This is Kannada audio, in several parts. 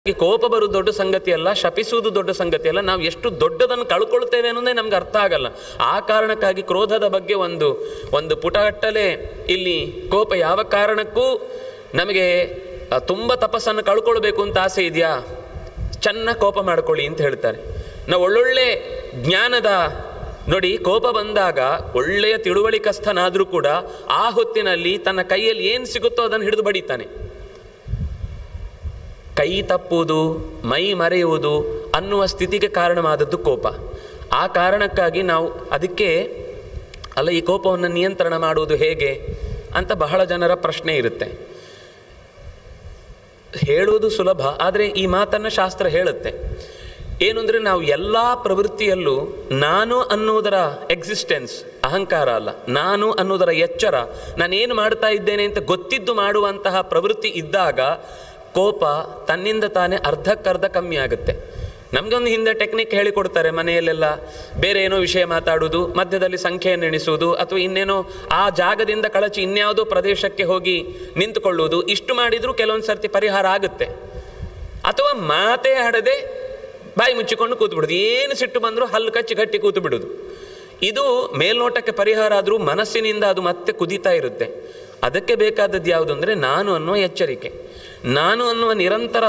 ಕೋಪ ಬರುವುದು ದೊಡ್ಡ ಸಂಗತಿ ಅಲ್ಲ, ಶಪಿಸುವುದು ದೊಡ್ಡ ಸಂಗತಿ ಅಲ್ಲ. ನಾವು ಎಷ್ಟು ದೊಡ್ಡದನ್ನು ಕಳ್ಕೊಳ್ತೇವೆ ಅನ್ನೋದೇ ನಮ್ಗೆ ಅರ್ಥ ಆಗಲ್ಲ. ಆ ಕಾರಣಕ್ಕಾಗಿ ಕ್ರೋಧದ ಬಗ್ಗೆ ಒಂದು ಪುಟಗಟ್ಟಲೆ ಇಲ್ಲಿ ಕೋಪ ಯಾವ ಕಾರಣಕ್ಕೂ ನಮಗೆ ತುಂಬ ತಪಸ್ಸನ್ನು ಕಳ್ಕೊಳ್ಬೇಕು ಅಂತ ಆಸೆ ಇದೆಯಾ, ಚೆನ್ನಾಗಿ ಕೋಪ ಮಾಡ್ಕೊಳ್ಳಿ ಅಂತ ಹೇಳ್ತಾರೆ. ನಾವು ಒಳ್ಳೊಳ್ಳೆ ಜ್ಞಾನದ ನೋಡಿ, ಕೋಪ ಬಂದಾಗ ಒಳ್ಳೆಯ ತಿಳುವಳಿಕಸ್ಥನಾದರೂ ಕೂಡ ಆ ಹೊತ್ತಿನಲ್ಲಿ ತನ್ನ ಕೈಯಲ್ಲಿ ಏನು ಸಿಗುತ್ತೋ ಅದನ್ನು ಹಿಡಿದು ಬಡಿತಾನೆ. ಕೈ ತಪ್ಪುವುದು, ಮೈ ಮರೆಯುವುದು ಅನ್ನುವ ಸ್ಥಿತಿಗೆ ಕಾರಣವಾದದ್ದು ಕೋಪ. ಆ ಕಾರಣಕ್ಕಾಗಿ ನಾವು ಅದಕ್ಕೆ ಅಲ್ಲ, ಈ ಕೋಪವನ್ನು ನಿಯಂತ್ರಣ ಮಾಡುವುದು ಹೇಗೆ ಅಂತ ಬಹಳ ಜನರ ಪ್ರಶ್ನೆ ಇರುತ್ತೆ. ಹೇಳುವುದು ಸುಲಭ, ಆದರೆ ಈ ಮಾತನ್ನು ಶಾಸ್ತ್ರ ಹೇಳುತ್ತೆ. ಏನು ಅಂದರೆ, ನಾವು ಎಲ್ಲ ಪ್ರವೃತ್ತಿಯಲ್ಲೂ ನಾನು ಅನ್ನುವುದರ ಎಕ್ಸಿಸ್ಟೆನ್ಸ್, ಅಹಂಕಾರ ಅಲ್ಲ, ನಾನು ಅನ್ನುವುದರ ಎಚ್ಚರ, ನಾನೇನು ಮಾಡ್ತಾ ಇದ್ದೇನೆ ಅಂತ ಗೊತ್ತಿದ್ದು ಮಾಡುವಂತಹ ಪ್ರವೃತ್ತಿ ಇದ್ದಾಗ ಕೋಪ ತನ್ನಿಂದ ತಾನೇ ಅರ್ಧಕ್ಕರ್ಧ ಕಮ್ಮಿ ಆಗುತ್ತೆ. ನಮಗೊಂದು ಹಿಂದೆ ಟೆಕ್ನಿಕ್ ಹೇಳಿಕೊಡ್ತಾರೆ ಮನೆಯಲ್ಲೆಲ್ಲ, ಬೇರೆ ಏನೋ ವಿಷಯ ಮಾತಾಡುವುದು, ಮಧ್ಯದಲ್ಲಿ ಸಂಖ್ಯೆಯನ್ನು ಎಣಿಸುವುದು, ಅಥವಾ ಇನ್ನೇನೋ ಆ ಜಾಗದಿಂದ ಕಳಚಿ ಇನ್ಯಾವುದೋ ಪ್ರದೇಶಕ್ಕೆ ಹೋಗಿ ನಿಂತುಕೊಳ್ಳುವುದು. ಇಷ್ಟು ಮಾಡಿದರೂ ಕೆಲವೊಂದು ಸರ್ತಿ ಪರಿಹಾರ ಆಗುತ್ತೆ. ಅಥವಾ ಮಾತೇ ಆಡದೆ ಬಾಯಿ ಮುಚ್ಚಿಕೊಂಡು ಕೂತು ಬಿಡೋದು, ಏನು ಸಿಟ್ಟು ಬಂದರೂ ಹಲ್ಲು ಕಚ್ಚಿ ಗಟ್ಟಿ ಕೂತು ಬಿಡೋದು. ಇದು ಮೇಲ್ನೋಟಕ್ಕೆ ಪರಿಹಾರ ಆದರೂ ಮನಸ್ಸಿನಿಂದ ಅದು ಮತ್ತೆ ಕುದೀತಾ ಇರುತ್ತೆ. ಅದಕ್ಕೆ ಬೇಕಾದದ್ದು ಯಾವುದು ಅಂದರೆ ನಾನು ಅನ್ನುವ ಎಚ್ಚರಿಕೆ. ನಾನು ಅನ್ನುವ ನಿರಂತರ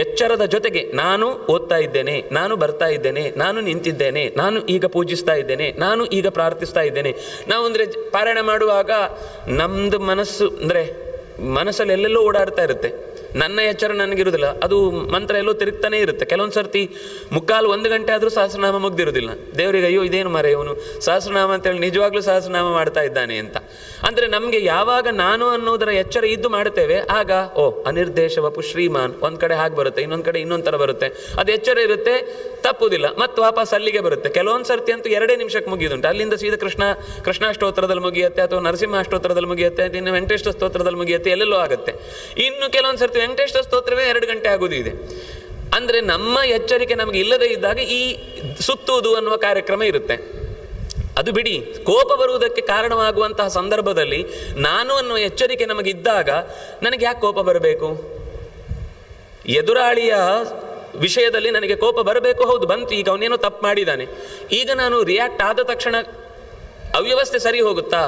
ಎಚ್ಚರದ ಜೊತೆಗೆ ನಾನು ಓದ್ತಾ ಇದ್ದೇನೆ, ನಾನು ಬರ್ತಾ ಇದ್ದೇನೆ, ನಾನು ನಿಂತಿದ್ದೇನೆ, ನಾನು ಈಗ ಪೂಜಿಸ್ತಾ ಇದ್ದೇನೆ, ನಾನು ಈಗ ಪ್ರಾರ್ಥಿಸ್ತಾ ಇದ್ದೇನೆ. ನಾವು ಅಂದರೆ ಪಾರಾಯಣ ಮಾಡುವಾಗ ನಮ್ಮದು ಮನಸ್ಸು ಅಂದರೆ ಮನಸ್ಸಲ್ಲಿ ಎಲ್ಲೆಲ್ಲೋ ಓಡಾಡ್ತಾ ಇರುತ್ತೆ. ನನ್ನ ಎಚ್ಚರ ನನಗಿರುವುದಿಲ್ಲ, ಅದು ಮಂತ್ರ ಎಲ್ಲೋ ತಿರುಗ್ತಾನೆ ಇರುತ್ತೆ. ಕೆಲವೊಂದು ಸರ್ತಿ 1 ಗಂಟೆ ಆದರೂ ಸಹಸ್ರನಾಮ ಮುಗ್ದಿರೋದಿಲ್ಲ. ದೇವರಿಗೆ ಅಯ್ಯೋ ಇದೇನು ಮರೆ ಇವನು ಸಹಸ್ರನಾಮ ಅಂತೇಳಿ ನಿಜವಾಗ್ಲೂ ಸಹಸ್ರನಾಮ ಮಾಡ್ತಾ ಇದ್ದಾನೆ ಅಂತ. ಅಂದರೆ ನಮಗೆ ಯಾವಾಗ ನಾನು ಅನ್ನೋದರ ಎಚ್ಚರ ಇದ್ದು ಮಾಡ್ತೇವೆ, ಆಗ ಅನಿರ್ದೇಶ ವಪು ಶ್ರೀಮಾನ್ ಒಂದು ಕಡೆ ಹಾಗೆ ಬರುತ್ತೆ, ಇನ್ನೊಂದು ಕಡೆ ಇನ್ನೊಂದು ಥರ ಬರುತ್ತೆ. ಅದು ಎಚ್ಚರ ಇರುತ್ತೆ, ತಪ್ಪುವುದಿಲ್ಲ, ಮತ್ತು ವಾಪಸ್ ಅಲ್ಲಿಗೆ ಬರುತ್ತೆ. ಕೆಲವೊಂದು ಸರ್ತಿ ಅಂತೂ 2 ನಿಮಿಷಕ್ಕೆ ಮುಗಿಯುದುಂಟು. ಅಲ್ಲಿಂದ ಸೀದಾ ಕೃಷ್ಣಾಷ್ಟೋತ್ರದಲ್ಲಿ ಮುಗಿಯುತ್ತೆ, ಅಥವಾ ನರಸಿಂಹಾಷ್ಟೋತ್ರದಲ್ಲಿ ಮುಗಿಯುತ್ತೆ, ಇನ್ನು ವೆಂಕಟೇಶ್ವರ ಸ್ತೋತ್ರದಲ್ಲಿ ಮುಗಿಯುತ್ತೆ, ಎಲ್ಲೆಲ್ಲೋ ಆಗುತ್ತೆ. ಇನ್ನು ಕೆಲವೊಂದು ಸರ್ತಿ ವೆಂಕಟೇಶ್ವರ ಸ್ತೋತ್ರವೇ 2 ಗಂಟೆ ಆಗೋದು ಇದೆ. ಅಂದರೆ ನಮ್ಮ ಎಚ್ಚರಿಕೆ ನಮಗೆ ಇಲ್ಲದೇ ಇದ್ದಾಗ ಈ ಸುತ್ತುವುದು ಅನ್ನುವ ಕಾರ್ಯಕ್ರಮ ಇರುತ್ತೆ. ಅದು ಬಿಡಿ, ಕೋಪ ಬರುವುದಕ್ಕೆ ಕಾರಣವಾಗುವಂತಹ ಸಂದರ್ಭದಲ್ಲಿ ನಾನು ಅನ್ನುವ ಎಚ್ಚರಿಕೆ ನಮಗಿದ್ದಾಗ ನನಗೆ ಯಾಕೆ ಕೋಪ ಬರಬೇಕು? ಎದುರಾಳಿಯ ವಿಷಯದಲ್ಲಿ ನನಗೆ ಕೋಪ ಬರಬೇಕು, ಹೌದು ಬಂತು, ಈಗ ಅವನೇನೋ ತಪ್ಪು ಮಾಡಿದ್ದಾನೆ, ಈಗ ನಾನು ರಿಯಾಕ್ಟ್ ಆದ ತಕ್ಷಣ ಅವ್ಯವಸ್ಥೆ ಸರಿ ಹೋಗುತ್ತಾ?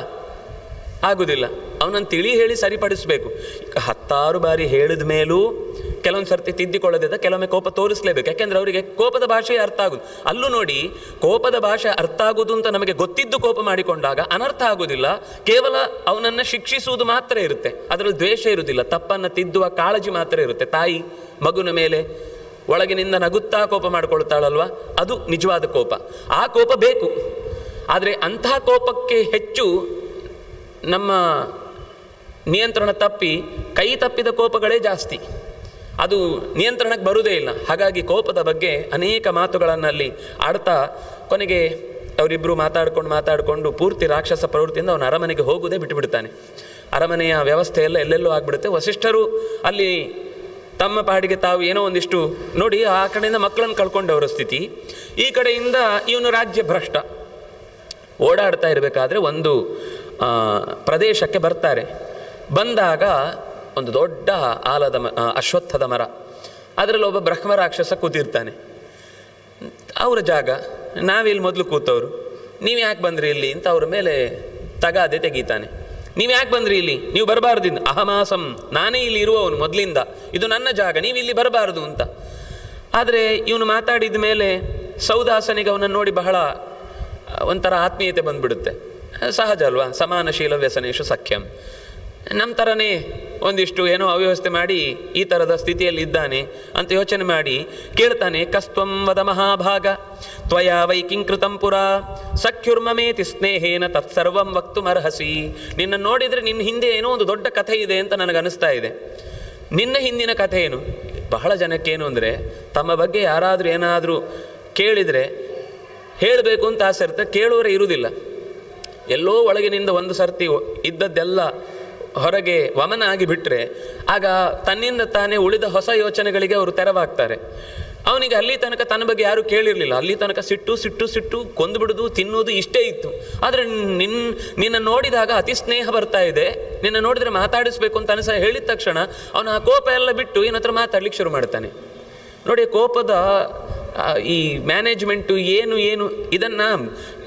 ಆಗುವುದಿಲ್ಲ. ಅವನನ್ನು ತಿಳಿ ಹೇಳಿ ಸರಿಪಡಿಸಬೇಕು. 10 ಬಾರಿ ಹೇಳಿದ ಮೇಲೂ ಕೆಲವೊಂದು ಸರ್ತಿ ತಿದ್ದಿಕೊಳ್ಳದಿದ್ದ ಕೆಲವೊಮ್ಮೆ ಕೋಪ ತೋರಿಸಲೇಬೇಕು. ಯಾಕೆಂದರೆ ಅವರಿಗೆ ಕೋಪದ ಭಾಷೆ ಅರ್ಥ ಆಗುದು. ಅಲ್ಲೂ ನೋಡಿ, ಕೋಪದ ಭಾಷೆ ಅರ್ಥ ಆಗುವುದು ಅಂತ ನಮಗೆ ಗೊತ್ತಿದ್ದು ಕೋಪ ಮಾಡಿಕೊಂಡಾಗ ಅನರ್ಥ ಆಗುವುದಿಲ್ಲ. ಕೇವಲ ಅವನನ್ನು ಶಿಕ್ಷಿಸುವುದು ಮಾತ್ರ ಇರುತ್ತೆ, ಅದರಲ್ಲಿ ದ್ವೇಷ ಇರುವುದಿಲ್ಲ, ತಪ್ಪನ್ನು ತಿದ್ದುವ ಕಾಳಜಿ ಮಾತ್ರ ಇರುತ್ತೆ. ತಾಯಿ ಮಗುವಿನ ಮೇಲೆ ಒಳಗಿನಿಂದ ನಗುತ್ತಾ ಕೋಪ ಮಾಡಿಕೊಳ್ತಾಳಲ್ವ, ಅದು ನಿಜವಾದ ಕೋಪ. ಆ ಕೋಪ ಬೇಕು. ಆದರೆ ಅಂತಹ ಕೋಪಕ್ಕೆ ಹೆಚ್ಚು ನಮ್ಮ ನಿಯಂತ್ರಣ ತಪ್ಪಿ ಕೈ ತಪ್ಪಿದ ಕೋಪಗಳೇ ಜಾಸ್ತಿ, ಅದು ನಿಯಂತ್ರಣಕ್ಕೆ ಬರುವುದೇ ಇಲ್ಲ. ಹಾಗಾಗಿ ಕೋಪದ ಬಗ್ಗೆ ಅನೇಕ ಮಾತುಗಳನ್ನಲ್ಲಿ ಆಡ್ತಾ ಕೊನೆಗೆ ಅವರಿಬ್ಬರು ಮಾತಾಡಿಕೊಂಡು ಪೂರ್ತಿ ರಾಕ್ಷಸ ಪ್ರವೃತ್ತಿಯಿಂದ ಅವನ ಅರಮನೆಗೆ ಹೋಗುವುದೇ ಬಿಟ್ಟುಬಿಡ್ತಾನೆ. ಅರಮನೆಯ ವ್ಯವಸ್ಥೆ ಎಲ್ಲ ಎಲ್ಲೆಲ್ಲೋ ಆಗಿಬಿಡುತ್ತೆ. ವಸಿಷ್ಠರು ಅಲ್ಲಿ ತಮ್ಮ ಪಾಡಿಗೆ ತಾವು ಏನೋ ಒಂದಿಷ್ಟು ನೋಡಿ, ಆ ಕಡೆಯಿಂದ ಮಕ್ಕಳನ್ನು ಕಳ್ಕೊಂಡವರ ಸ್ಥಿತಿ, ಈ ಕಡೆಯಿಂದ ಇವನು ರಾಜ್ಯ ಭ್ರಷ್ಟ. ಓಡಾಡ್ತಾ ಇರಬೇಕಾದ್ರೆ ಒಂದು ಪ್ರದೇಶಕ್ಕೆ ಬರ್ತಾರೆ. ಬಂದಾಗ ಒಂದು ದೊಡ್ಡ ಆಲದ ಅಶ್ವತ್ಥದ ಮರ, ಅದರಲ್ಲಿ ಒಬ್ಬ ಬ್ರಹ್ಮ ರಾಕ್ಷಸ ಕೂತಿರ್ತಾನೆ. ಅವರ ಜಾಗ, ನಾವಿಲ್ಲಿ ಮೊದಲು ಕೂತವರು, ನೀವು ಯಾಕೆ ಬಂದ್ರಿ ಇಲ್ಲಿ ಅಂತ ಅವ್ರ ಮೇಲೆ ತಗಾದೆ ತೆಗೀತಾನೆ. ನೀವು ಯಾಕೆ ಬಂದ್ರಿ ಇಲ್ಲಿ, ನೀವು ಬರಬಾರ್ದು, ಅಹಮಾಸಂ, ನಾನೇ ಇಲ್ಲಿ ಇರುವವನು ಮೊದಲಿಂದ, ಇದು ನನ್ನ ಜಾಗ, ನೀವು ಇಲ್ಲಿ ಬರಬಾರ್ದು ಅಂತ. ಆದರೆ ಇವನು ಮಾತಾಡಿದ ಮೇಲೆ ಸೌದಾಸನಿಗೆ ಅವನನ್ನು ನೋಡಿ ಬಹಳ ಒಂಥರ ಆತ್ಮೀಯತೆ ಬಂದ್ಬಿಡುತ್ತೆ. ಸಹಜ ಅಲ್ವಾ, ಸಮಾನಶೀಲ ವ್ಯಸನೇಶು ಸಖ್ಯಂ. ನಮ್ಮ ಥರನೇ ಒಂದಿಷ್ಟು ಏನೋ ಅವ್ಯವಸ್ಥೆ ಮಾಡಿ ಈ ಥರದ ಸ್ಥಿತಿಯಲ್ಲಿ ಇದ್ದಾನೆ ಅಂತ ಯೋಚನೆ ಮಾಡಿ ಕೇಳ್ತಾನೆ. ಕಸ್ತ್ವಂ ವದ ಮಹಾಭಾಗ ತ್ವಯಾ ವೈಕಿಂಕೃತಂ ಪುರ ಸಖ್ಯುರ್ಮಮೇತಿ ಸ್ನೇಹೇನ ತತ್ಸರ್ವಂ ವಕ್ತುಮರ್ಹಸಿ. ನಿನ್ನ ನೋಡಿದರೆ ನಿನ್ನ ಹಿಂದೆ ಏನೋ ಒಂದು ದೊಡ್ಡ ಕಥೆ ಇದೆ ಅಂತ ನನಗನ್ನಿಸ್ತಾ ಇದೆ. ನಿನ್ನ ಹಿಂದಿನ ಕಥೆ ಏನು? ಬಹಳ ಜನಕ್ಕೇನು ಅಂದರೆ, ತಮ್ಮ ಬಗ್ಗೆ ಯಾರಾದರೂ ಏನಾದರೂ ಕೇಳಿದರೆ ಹೇಳಬೇಕು ಅಂತ ಆಸೆ ಇರುತ್ತೆ, ಕೇಳುವರೇ ಇರುವುದಿಲ್ಲ. ಎಲ್ಲೋ ಒಳಗಿನಿಂದ ಒಂದು ಸರ್ತಿ ಇದ್ದದ್ದೆಲ್ಲ ಹೊರಗೆ ವಮನ ಆಗಿಬಿಟ್ರೆ ಆಗ ತನ್ನಿಂದ ತಾನೇ ಉಳಿದ ಹೊಸ ಯೋಚನೆಗಳಿಗೆ ಅವರು ತೆರವಾಗ್ತಾರೆ. ಅವನಿಗೆ ಅಲ್ಲಿ ತನಕ ತನ್ನ ಬಗ್ಗೆ ಯಾರೂ ಕೇಳಿರಲಿಲ್ಲ. ಅಲ್ಲಿ ತನಕ ಸಿಟ್ಟು ಸಿಟ್ಟು ಸಿಟ್ಟು, ಕೊಂದುಬಿಡೋದು, ತಿನ್ನೋದು ಇಷ್ಟೇ ಇತ್ತು. ಆದರೆ ನಿನ್ನ ನೋಡಿದಾಗ ಅತಿ ಸ್ನೇಹ ಬರ್ತಾ ಇದೆ, ನಿನ್ನ ನೋಡಿದರೆ ಮಾತಾಡಿಸ್ಬೇಕು ಅಂತ ಅನಿಸ ಹೇಳಿದ ತಕ್ಷಣ ಅವನ ಆ ಕೋಪ ಎಲ್ಲ ಬಿಟ್ಟು ಇವನ ಹತ್ರ ಮಾತಾಡ್ಲಿಕ್ಕೆ ಶುರು ಮಾಡ್ತಾನೆ. ನೋಡಿ, ಕೋಪದ ಈ ಮ್ಯಾನೇಜ್ಮೆಂಟು ಏನು ಇದನ್ನು,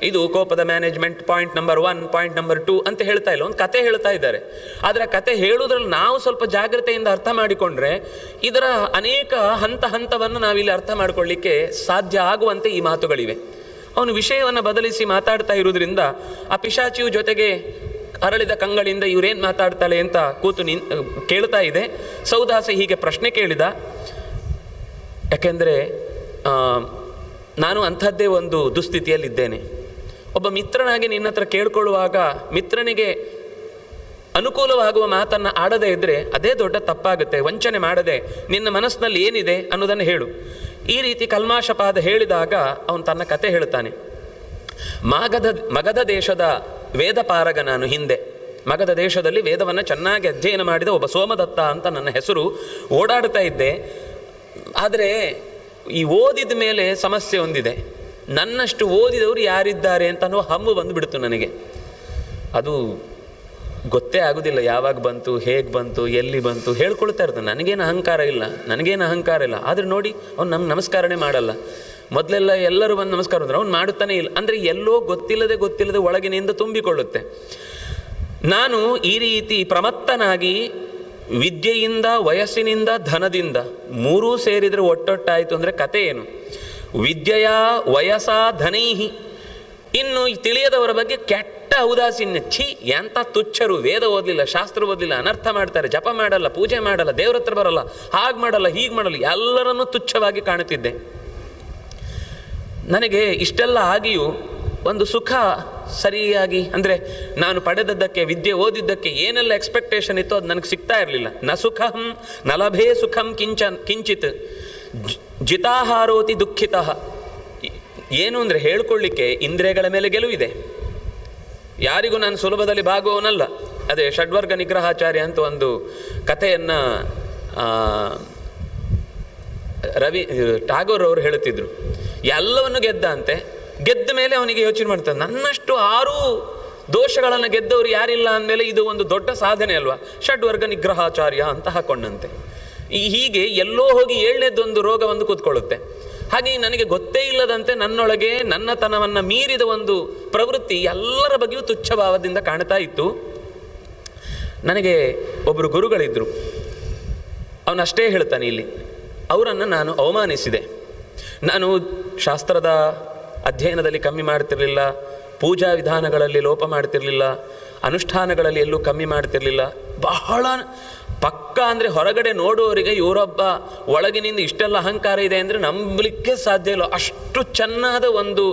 ಇದು ಕೋಪದ management point number 1, point number 2 ಅಂತ ಹೇಳ್ತಾ ಇಲ್ಲ, ಒಂದು ಕತೆ ಹೇಳ್ತಾ ಇದ್ದಾರೆ. ಆದರೆ ಆ ಕತೆ ಹೇಳುವುದ್ರಲ್ಲಿ ನಾವು ಸ್ವಲ್ಪ ಜಾಗ್ರತೆಯಿಂದ ಅರ್ಥ ಮಾಡಿಕೊಂಡ್ರೆ ಇದರ ಅನೇಕ ಹಂತವನ್ನು ನಾವಿಲ್ಲಿ ಅರ್ಥ ಮಾಡ್ಕೊಳ್ಳಿಕ್ಕೆ ಸಾಧ್ಯ ಆಗುವಂತೆ ಈ ಮಾತುಗಳಿವೆ. ಅವನು ವಿಷಯವನ್ನು ಬದಲಿಸಿ ಮಾತಾಡ್ತಾ ಇರೋದ್ರಿಂದ ಆ ಪಿಶಾಚಿಯು ಜೊತೆಗೆ ಅರಳಿದ ಕಂಗಳಿಂದ ಇವರೇನು ಮಾತಾಡ್ತಾಳೆ ಅಂತ ಕೂತು ಕೇಳ್ತಾ ಇದೆ. ಸೌದಾಸಿ ಹೀಗೆ ಪ್ರಶ್ನೆ ಕೇಳಿದ, ಯಾಕೆಂದರೆ ನಾನು ಅಂಥದ್ದೇ ಒಂದು ದುಸ್ಥಿತಿಯಲ್ಲಿದ್ದೇನೆ. ಒಬ್ಬ ಮಿತ್ರನಾಗಿ ನಿನ್ನ ಹತ್ರ ಕೇಳ್ಕೊಳ್ಳುವಾಗ ಮಿತ್ರನಿಗೆ ಅನುಕೂಲವಾಗುವ ಮಾತನ್ನು ಆಡದೇ ಇದ್ದರೆ ಅದೇ ದೊಡ್ಡ ತಪ್ಪಾಗುತ್ತೆ. ವಂಚನೆ ಮಾಡದೆ ನಿನ್ನ ಮನಸ್ಸಿನಲ್ಲಿ ಏನಿದೆ ಅನ್ನೋದನ್ನು ಹೇಳು. ಈ ರೀತಿ ಕಲ್ಮಾಶಪಾದ ಹೇಳಿದಾಗ ಅವನು ತನ್ನ ಕತೆ ಹೇಳ್ತಾನೆ. ಮಗಧ ದೇಶದ ವೇದಪಾರಗ ನಾನು. ಹಿಂದೆ ಮಗಧ ದೇಶದಲ್ಲಿ ವೇದವನ್ನು ಚೆನ್ನಾಗಿ ಅಧ್ಯಯನ ಮಾಡಿದ ಒಬ್ಬ ಸೋಮದತ್ತ ಅಂತ ನನ್ನ ಹೆಸರು. ಓಡಾಡ್ತಾ ಇದ್ದೆ. ಆದರೆ ಈ ಓದಿದ ಮೇಲೆ ಸಮಸ್ಯೆ ಒಂದಿದೆ. ನನ್ನಷ್ಟು ಓದಿದವರು ಯಾರಿದ್ದಾರೆ ಅಂತ ಅನ್ನೋ ಹಮ್ಮು ಬಂದುಬಿಡ್ತು ನನಗೆ. ಅದು ಗೊತ್ತೇ ಆಗೋದಿಲ್ಲ ಯಾವಾಗ ಬಂತು, ಹೇಗೆ ಬಂತು, ಎಲ್ಲಿ ಬಂತು, ಹೇಳ್ಕೊಳ್ತಾ ಇರ್ತಾನೆ. ನನಗೇನು ಅಹಂಕಾರ ಇಲ್ಲ. ಆದರೆ ನೋಡಿ, ಅವ್ನು ನಮಸ್ಕಾರನೇ ಮಾಡಲ್ಲ. ಮೊದಲೆಲ್ಲ ಎಲ್ಲರೂ ಬಂದು ನಮಸ್ಕಾರ ಅಂದ್ರೆ ಅವ್ನು ಮಾಡುತ್ತಾನೆ ಇಲ್ಲ. ಅಂದರೆ ಎಲ್ಲೋ ಗೊತ್ತಿಲ್ಲದೆ ಒಳಗಿನಿಂದ ತುಂಬಿಕೊಳ್ಳುತ್ತೆ. ನಾನು ಈ ರೀತಿ ಪ್ರಮತ್ತನಾಗಿ ವಿದ್ಯೆಯಿಂದ, ವಯಸ್ಸಿನಿಂದ, ಧನದಿಂದ ಮೂರೂ ಸೇರಿದರೆ ಒಟ್ಟೊಟ್ಟಾಯಿತು ಅಂದರೆ ಕತೆ ಏನು? ವಿದ್ಯೆಯ ವಯಸ್ಸ ಧನೈಹಿ. ಇನ್ನು ತಿಳಿಯದವರ ಬಗ್ಗೆ ಕೆಟ್ಟ ಔದಾಸೀನ್ಯ. ಎಂಥ ತುಚ್ಛರು, ವೇದ ಓದಲಿಲ್ಲ, ಶಾಸ್ತ್ರ ಓದಲಿಲ್ಲ, ಅನರ್ಥ ಮಾಡ್ತಾರೆ, ಜಪ ಮಾಡಲ್ಲ, ಪೂಜೆ ಮಾಡಲ್ಲ, ದೇವ್ರ ಹತ್ರ ಬರಲ್ಲ, ಹಾಗೆ ಮಾಡಲ್ಲ, ಹೀಗೆ ಮಾಡಲ್ಲ, ಎಲ್ಲರನ್ನೂ ತುಚ್ಛವಾಗಿ ಕಾಣುತ್ತಿದ್ದೆ. ನನಗೆ ಇಷ್ಟೆಲ್ಲ ಆಗಿಯೂ ಒಂದು ಸುಖ ಸರಿಯಾಗಿ, ಅಂದರೆ ನಾನು ಪಡೆದದ್ದಕ್ಕೆ, ವಿದ್ಯೆ ಓದಿದ್ದಕ್ಕೆ ಏನೆಲ್ಲ ಎಕ್ಸ್ಪೆಕ್ಟೇಷನ್ ಇತ್ತು ಅದು ನನಗೆ ಸಿಗ್ತಾ ಇರಲಿಲ್ಲ. ನ ಸುಖಂ ನ ಲಭೇ ಸುಖಂ ಕಿಂಚಿತ್ ಜಿತಾಹಾರೋತಿ ದುಃಖಿತಃ. ಏನು ಅಂದರೆ ಹೇಳ್ಕೊಳ್ಳಿಕ್ಕೆ ಇಂದ್ರಿಯಗಳ ಮೇಲೆ ಗೆಲುವಿದೆ. ಯಾರಿಗೂ ನಾನು ಸುಲಭದಲ್ಲಿ ಭಾಗುವವನಲ್ಲ. ಅದೇ ಷಡ್ವರ್ಗ ನಿಗ್ರಹಾಚಾರ್ಯ ಅಂತ ಒಂದು ಕಥೆಯನ್ನು ಟಾಗೋರ್ ಅವರು ಹೇಳುತ್ತಿದ್ರು. ಎಲ್ಲವನ್ನು ಗೆದ್ದ ಮೇಲೆ ಅವನಿಗೆ ಯೋಚನೆ ಮಾಡ್ತಾನೆ, ನನ್ನಷ್ಟು 6 ದೋಷಗಳನ್ನು ಗೆದ್ದವರು ಯಾರಿಲ್ಲ ಅಂದಮೇಲೆ ಇದು ಒಂದು ದೊಡ್ಡ ಸಾಧನೆ ಅಲ್ವಾ, ಷಡ್ವರ್ಗ ನಿಗ್ರಹಾಚಾರ್ಯ ಅಂತ ಹಾಕೊಂಡಂತೆ. ಹೀಗೆ ಎಲ್ಲೋ ಹೋಗಿ 7ನೇದೊಂದು ರೋಗ ಒಂದು ಕೂತ್ಕೊಳ್ಳುತ್ತೆ. ಹಾಗೆ ನನಗೆ ಗೊತ್ತೇ ಇಲ್ಲದಂತೆ ನನ್ನೊಳಗೆ ನನ್ನತನವನ್ನು ಮೀರಿದ ಒಂದು ಪ್ರವೃತ್ತಿ ಎಲ್ಲರ ಬಗ್ಗೆಯೂ ತುಚ್ಛಭಾವದಿಂದ ಕಾಣ್ತಾ ಇತ್ತು. ನನಗೆ ಒಬ್ಬರು ಗುರುಗಳಿದ್ದರು. ಅವನಷ್ಟೇ ಹೇಳ್ತಾನೆ ಇಲ್ಲಿ, ಅವರನ್ನು ನಾನು ಅವಮಾನಿಸಿದೆ. ನಾನು ಶಾಸ್ತ್ರದ ಅಧ್ಯಯನದಲ್ಲಿ ಕಮ್ಮಿ ಮಾಡ್ತಿರಲಿಲ್ಲ, ಪೂಜಾ ವಿಧಾನಗಳಲ್ಲಿ ಲೋಪ ಮಾಡ್ತಿರಲಿಲ್ಲ, ಅನುಷ್ಠಾನಗಳಲ್ಲಿ ಎಲ್ಲೂ ಕಮ್ಮಿ ಮಾಡ್ತಿರಲಿಲ್ಲ. ಬಹಳ ಪಕ್ಕ ಅಂದರೆ ಹೊರಗಡೆ ನೋಡುವವರಿಗೆ ಇವರೊಬ್ಬ ಒಳಗಿನಿಂದ ಇಷ್ಟೆಲ್ಲ ಅಹಂಕಾರ ಇದೆ ಅಂದರೆ ನಂಬಲಿಕ್ಕೆ ಸಾಧ್ಯ ಇಲ್ಲ. ಅಷ್ಟು ಚೆನ್ನಾದ ಒಂದು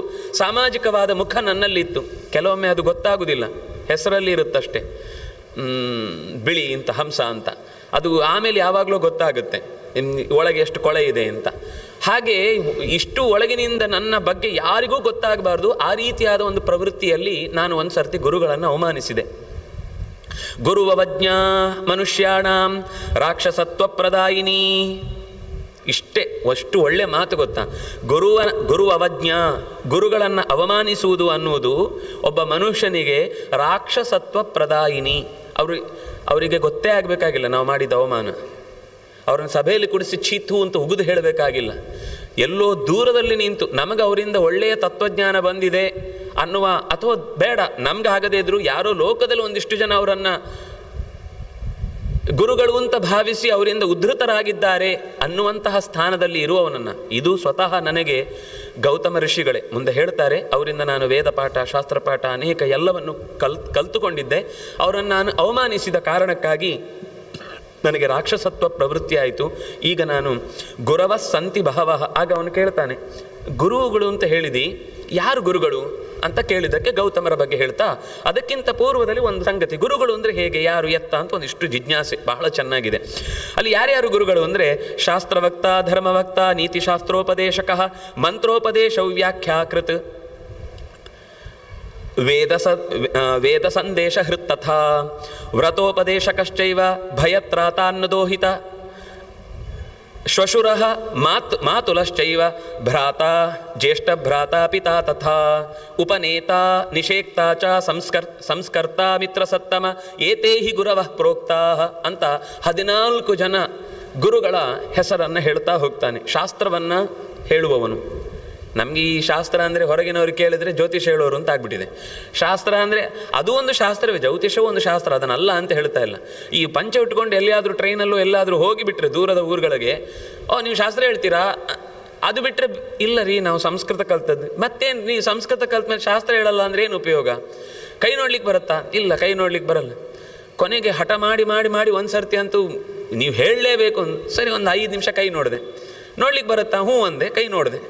ಸಾಮಾಜಿಕವಾದ ಮುಖ ನನ್ನಲ್ಲಿತ್ತು. ಕೆಲವೊಮ್ಮೆ ಅದು ಗೊತ್ತಾಗೋದಿಲ್ಲ, ಹೆಸರಲ್ಲಿ ಇರುತ್ತಷ್ಟೆ, ಬಿಳಿ ಅಂತ, ಹಂಸ ಅಂತ. ಅದು ಆಮೇಲೆ ಯಾವಾಗಲೂ ಗೊತ್ತಾಗುತ್ತೆ ಒಳಗೆ ಎಷ್ಟು ಕೊಳೆ ಇದೆ ಅಂತ. ಹಾಗೆ ಇಷ್ಟು ಒಳಗಿನಿಂದ ನನ್ನ ಬಗ್ಗೆ ಯಾರಿಗೂ ಗೊತ್ತಾಗಬಾರ್ದು ಆ ರೀತಿಯಾದ ಒಂದು ಪ್ರವೃತ್ತಿಯಲ್ಲಿ ನಾನು ಒಂದು ಸರ್ತಿ ಗುರುಗಳನ್ನು ಅವಮಾನಿಸಿದೆ. ಗುರುವವಜ್ಞಾ ಮನುಷ್ಯಾಣಾಂ ರಾಕ್ಷಸತ್ವ ಪ್ರದಾಯಿನಿ. ಇಷ್ಟೇ, ಅಷ್ಟು ಒಳ್ಳೆ ಮಾತು ಗೊತ್ತಾ? ಗುರು ಅವಜ್ಞಾ, ಗುರುಗಳನ್ನು ಅವಮಾನಿಸುವುದು ಅನ್ನುವುದು ಒಬ್ಬ ಮನುಷ್ಯನಿಗೆ ರಾಕ್ಷಸತ್ವ ಪ್ರದಾಯಿನಿ. ಅವರಿಗೆ ಗೊತ್ತೇ ಆಗಬೇಕಾಗಿಲ್ಲ ನಾವು ಮಾಡಿದ ಅವಮಾನ. ಅವರನ್ನು ಸಭೆಯಲ್ಲಿ ಕುಡಿಸಿ ಚೀತು ಅಂತ ಉಗಿದು ಹೇಳಬೇಕಾಗಿಲ್ಲ. ಎಲ್ಲೋ ದೂರದಲ್ಲಿ ನಿಂತು ನಮಗೆ ಅವರಿಂದ ಒಳ್ಳೆಯ ತತ್ವಜ್ಞಾನ ಬಂದಿದೆ ಅನ್ನುವ, ಅಥವಾ ಬೇಡ ನಮ್ಗೆ ಆಗದೇ ಇದ್ರು ಯಾರೋ ಲೋಕದಲ್ಲಿ ಒಂದಿಷ್ಟು ಜನ ಅವರನ್ನು ಗುರುಗಳು ಅಂತ ಭಾವಿಸಿ ಅವರಿಂದ ಉದ್ಧತರಾಗಿದ್ದಾರೆ ಅನ್ನುವಂತಹ ಸ್ಥಾನದಲ್ಲಿ ಇರುವವನನ್ನು, ಇದು ಸ್ವತಃ ನನಗೆ ಗೌತಮ ಋಷಿಗಳೇ ಮುಂದೆ ಹೇಳ್ತಾರೆ. ಅವರಿಂದ ನಾನು ವೇದಪಾಠ, ಶಾಸ್ತ್ರಪಾಠ ಅನೇಕ ಎಲ್ಲವನ್ನು ಕಲ್ತುಕೊಂಡಿದ್ದೆ. ಅವರನ್ನು ನಾನು ಅವಮಾನಿಸಿದ ಕಾರಣಕ್ಕಾಗಿ ನನಗೆ ರಾಕ್ಷಸತ್ವ ಪ್ರವೃತ್ತಿ ಆಯಿತು. ಈಗ ನಾನು ಗುರವ ಸಂತಿ ಬಹವಃ. ಆಗ ಅವನು ಕೇಳ್ತಾನೆ, ಗುರುಗಳು ಅಂತ ಹೇಳಿದಿ, ಯಾರು ಗುರುಗಳು ಅಂತ ಕೇಳಿದ್ದಕ್ಕೆ ಗೌತಮರ ಬಗ್ಗೆ ಹೇಳ್ತಾ, ಅದಕ್ಕಿಂತ ಪೂರ್ವದಲ್ಲಿ ಒಂದು ಸಂಗತಿ, ಗುರುಗಳು ಅಂದರೆ ಹೇಗೆ, ಯಾರು, ಎತ್ತ ಅಂತ ಒಂದಿಷ್ಟು ಜಿಜ್ಞಾಸೆ ಬಹಳ ಚೆನ್ನಾಗಿದೆ. ಅಲ್ಲಿ ಯಾರ್ಯಾರು ಗುರುಗಳು ಅಂದರೆ ಶಾಸ್ತ್ರವಕ್ತ, ಧರ್ಮವಕ್ತ, ನೀತಿಶಾಸ್ತ್ರೋಪದೇಶಕ, ಮಂತ್ರೋಪದೇಶ ವ್ಯಾಖ್ಯಾಕೃತ್, ವೇದ ಸಂದೇಶ ಹೃತ್ ತಥಾ ವ್ರತೋಪದೇಶಕಶ್ಚೈವ ಭಯತ್ರಾತಾನ್ನದೋಹಿತ. ಶ್ವಶುರಃ ಮಾತುಲಶ್ಚೈವ ಭ್ರಾತಾ ಜ್ಯೇಷ್ಠಭ್ರಾತಾ ಪಿತಾ ತಥಾ ಉಪನೇತಾ ನಿಷೇಕ್ತಾ ಚ ಸಂಸ್ಕರ್ತಾ ಮಿತ್ರಸತ್ತಮ ಏತೇ ಹಿ ಗುರವಃ ಪ್ರೋಕ್ತಾಃ ಅಂತ 14 ಜನ ಗುರುಗಳ ಹೆಸರನ್ನು ಹೇಳ್ತಾ ಹೋಗ್ತಾನೆ. ಶಾಸ್ತ್ರವನ್ನು ಹೇಳುವವನು. ನಮಗೆ ಈ ಶಾಸ್ತ್ರ ಅಂದರೆ ಹೊರಗಿನವ್ರು ಕೇಳಿದರೆ ಜ್ಯೋತಿಷ ಹೇಳೋರು ಅಂತ ಆಗ್ಬಿಟ್ಟಿದೆ. ಶಾಸ್ತ್ರ ಅಂದರೆ ಅದು ಒಂದು ಶಾಸ್ತ್ರವೇ, ಜ್ಯೋತಿಷವೂ ಒಂದು ಶಾಸ್ತ್ರ, ಅದನ್ನಲ್ಲ ಅಂತ ಹೇಳ್ತಾ ಇಲ್ಲ. ಈ ಪಂಚೆ ಉಟ್ಕೊಂಡು ಎಲ್ಲಿಯಾದರೂ ಟ್ರೈನಲ್ಲೂ ಎಲ್ಲಾದರೂ ಹೋಗಿಬಿಟ್ರೆ ದೂರದ ಊರುಗಳಿಗೆ, ನೀವು ಶಾಸ್ತ್ರ ಹೇಳ್ತೀರಾ, ಅದು ಬಿಟ್ಟರೆ ಇಲ್ಲ ರೀ ನಾವು ಸಂಸ್ಕೃತ ಕಲ್ತದ್ದು. ಮತ್ತೇನು ನೀವು ಸಂಸ್ಕೃತ ಕಲ್ತ ಮೇಲೆ ಶಾಸ್ತ್ರ ಹೇಳಲ್ಲ ಅಂದರೆ ಏನು ಉಪಯೋಗ? ಕೈ ನೋಡ್ಲಿಕ್ಕೆ ಬರುತ್ತಾ? ಇಲ್ಲ, ಕೈ ನೋಡ್ಲಿಕ್ಕೆ ಬರಲ್ಲ. ಕೊನೆಗೆ ಹಠ ಮಾಡಿ ಮಾಡಿ ಮಾಡಿ ಒಂದು ಸರ್ತಿ ಅಂತೂ ನೀವು ಹೇಳಲೇಬೇಕು. ಸರಿ, ಒಂದು 5 ನಿಮಿಷ ಕೈ ನೋಡಿದೆ. ನೋಡ್ಲಿಕ್ಕೆ ಬರುತ್ತಾ? ಹ್ಞೂ ಅಂದೆ, ಕೈ ನೋಡಿದೆ.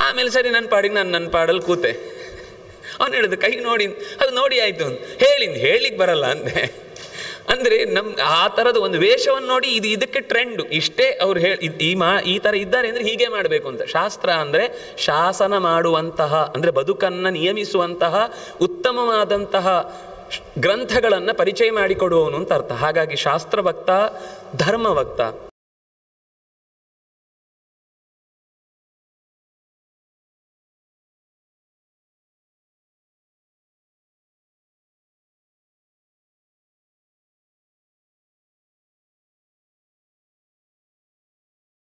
ಆಮೇಲೆ ಸರಿ ನನ್ನ ಪಾಡಿಗೆ ನನ್ನ ಪಾಡಲ್ಲಿ ಕೂತೆ. ಅವನು ಹೇಳಿದ ಕೈ ನೋಡಿ, ಅದು ನೋಡಿ ಆಯಿತು ಅಂತ ಹೇಳಲಿಕ್ಕೆ ಬರಲ್ಲ ಅಂದೆ. ಅಂದರೆ ಆ ಥರದ ಒಂದು ವೇಷವನ್ನು ನೋಡಿ ಇದಕ್ಕೆ ಟ್ರೆಂಡು ಇಷ್ಟೇ ಅವ್ರು ಈ ಥರ ಇದ್ದಾರೆ ಅಂದರೆ ಹೀಗೆ ಮಾಡಬೇಕು ಅಂತ. ಶಾಸ್ತ್ರ ಅಂದರೆ ಶಾಸನ ಮಾಡುವಂತಹ, ಅಂದರೆ ಬದುಕನ್ನು ನಿಯಮಿಸುವಂತಹ ಉತ್ತಮವಾದಂತಹ ಗ್ರಂಥಗಳನ್ನು ಪರಿಚಯ ಮಾಡಿಕೊಡುವವನು ಅಂತ ಅರ್ಥ. ಹಾಗಾಗಿ ಶಾಸ್ತ್ರಭಕ್ತ, ಧರ್ಮಭಕ್ತ.